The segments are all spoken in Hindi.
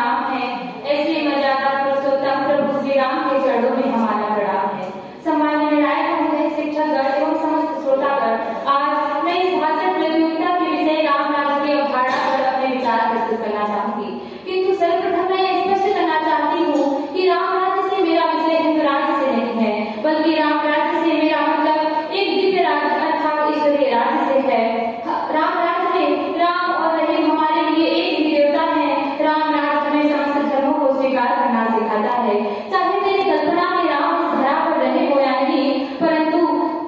नाम है, ऐसे मर्यादा पुरुषोत्तम प्रभु श्री राम के चरणों में हमारा प्रणाम है। सम्माननीय निर्णायक महोदय, शिक्षकगण एवं समस्त श्रोतागण, आज मैं इस भाषण प्रतियोगिता के विषय राम राज्य की अवधारणा पर अपने विचार प्रस्तुत करना चाहूंगी। किंतु सर्वप्रथम मैं स्पष्ट करना चाहती हूँ कि राम राज्य से मेरा विषय हिंदू राज्य से नहीं है, बल्कि राम राज्य से मेरा मतलब एक दिव्य राज्य अर्थात ईश्वरीय राज्य से है। राम राज्य में राम और रहीम हमारे लिए एक ही देवता है। राम राज्य हमें समस्त धर्मों को स्वीकार करना सिखाता है। चाहे मेरी कल्पना में राम इस धरा पर रहे हो या नहीं, परंतु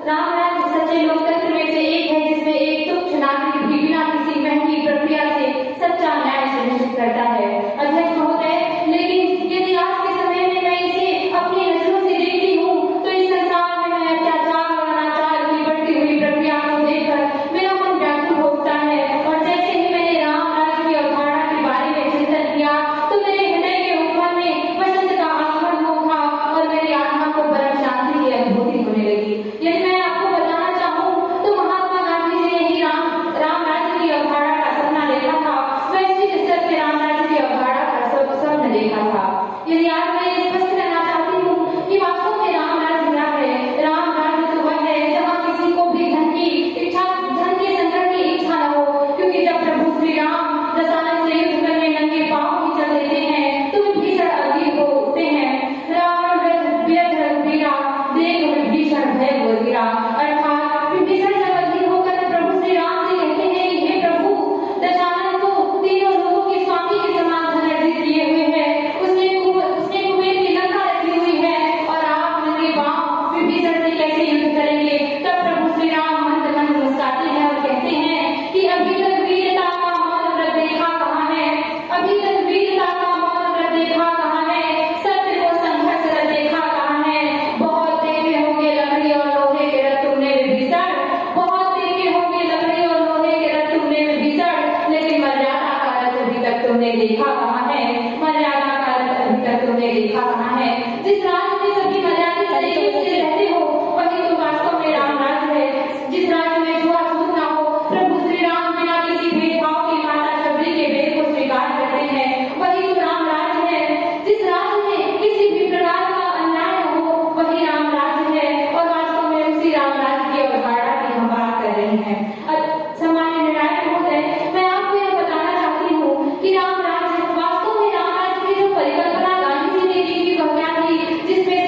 राम राज्य सच्चे लोकतंत्र में से एक है, जिसमें एक तुच्छ नागरिक भी बिना किसी महंगी प्रक्रिया से सच्चा न्याय सुनिश्चित करता है। अध्यक्ष महोदय, लेकिन यदि आज के समय में मैं इसे अपनी नजरों से देखती हूँ तो इस संसार में मैं अत्याचार और अनाचार की बढ़ती हुई प्रक्रिया को देखकर मेरा मन व्याकुल होता है। और जैसे ही मैंने राम राज्य की अवधारणा के बारे में चिंतन किया तो मेरे हृदय के ऊपर में वसंत का आगमन हुआ और मेरी आत्मा को परम शांति की अनुभूति होने लगी। यदि मैं आपको बताना चाहूँ तो महात्मा गांधी जी ने ही राम राज्य की अवधारणा का सपना देखा था। वैश्विक स्तर पर राम राज्य की अवधारणा का स्वप्न देखा था। यदि आज मैं स्पष्ट करना चाहती हूँ कि वास्तव में राम राज्य क्या है, राम राज्य तो वह है जहाँ किसी को भी धन के संग्रह की इच्छा न हो, क्योंकि जब प्रभु श्री राम दशानन से युद्ध करने नंगे पांव ही चल देते हैं तो विभीषण अधीर हो उठते हैं। रावण व्यर्थ रघुवीरा, देख विभीषण भय बोधीरा। अर्थात विभीषण जब अधीर होकर प्रभु श्री राम से कहते हैं कि हे प्रभु, दशानन तो तीनों लोगों के स्वामी के समान धन अर्जित किए हुए हैं, उसने कुबेर की लंका रखी हुई है और आप नंगे पांव विभीषण से कैसे युद्ध करेंगे। तब प्रभु श्री राम मंद मंद मुस्कुराते हैं और कहते हैं कि अभी तक वीरता का मौन व्रत देखा कहाँ है, अभी तक वीरता का मौन व्रत देखा कहाँ है, सत्य को संघर्ष कर देखा कहाँ है। बहुत देखे होंगे लकड़ी और लोहे के रथ तुमने विभीषण, बहुत देखे होंगे लकड़ी और लोहे के रथ तुमने विभीषण, लेकिन मर्यादा का रथ अभी तक तुमने देखा कहाँ है, मर्यादा का रथ अभी तक तुमने देखा कहाँ है। जिस राज्य में सभी मर्यादित तरीके से रहते हो वही तो वास्तव में राम राज्य है। जिस राज्य में छुआछूत ना हो, प्रभु श्री राम बिना किसी भेदभाव के माता शबरी के वेद को स्वीकार करते हैं, वही तो राम राज्य है। जिस राज्य में किसी भी प्रकार का अन्याय न हो वही राम राज्य है। और वास्तव में उसी राम राज्य की अवधारणा की हम बात कर रहे हैं। सम्माननीय निर्णायक महोदय, मैं आपको यह बताना चाहती हूँ कि राम राज्य वास्तव में राम राज्य की जो परिकल्पना गांधी जी ने की थी वह क्या थी, जिसमें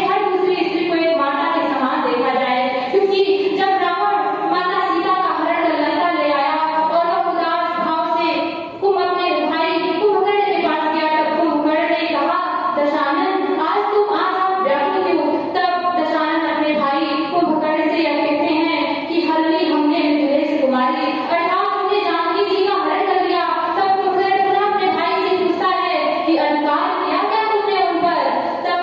हर दूसरी स्त्री को एक माता के समान देखा जाए। क्योंकि जब रावण माता सीता का हरण कर लंका ले आया और वह उदास भाव से अपने भाई कुंभकर्ण के पास गया, तब कुंभकर्ण ने कहा, दशानन आज आप व्याकुल क्यों। तब दशानन अपने भाई कुंभकर्ण से यह कहते हैं कि हल्ली हमने मिथिलेश कुमारी अर्थात हमने जानकी जी का हरण कर लिया। तब कुंभकर्ण पुनः अपने भाई से पूछता है कि अधिकार किया क्या तुमने उन पर। तब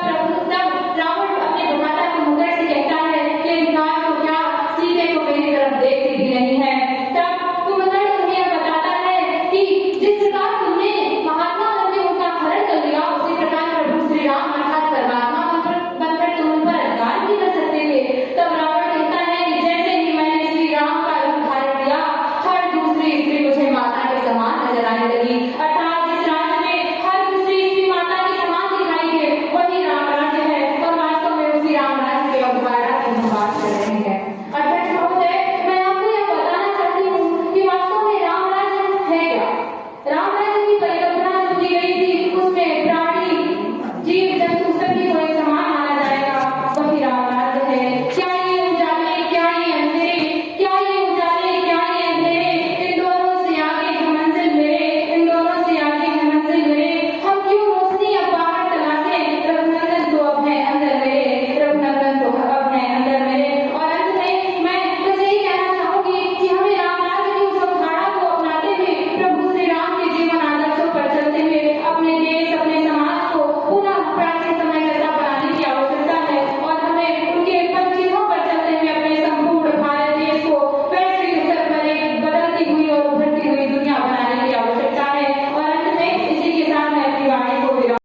रावण अपने भ्राता कुंभकर्ण से कहता है कि अधिकार तो क्या, सीते को मेरी तरफ देखती भी नहीं है। तब कुंभकर्ण उन्हें बताता है कि जिस प्रकार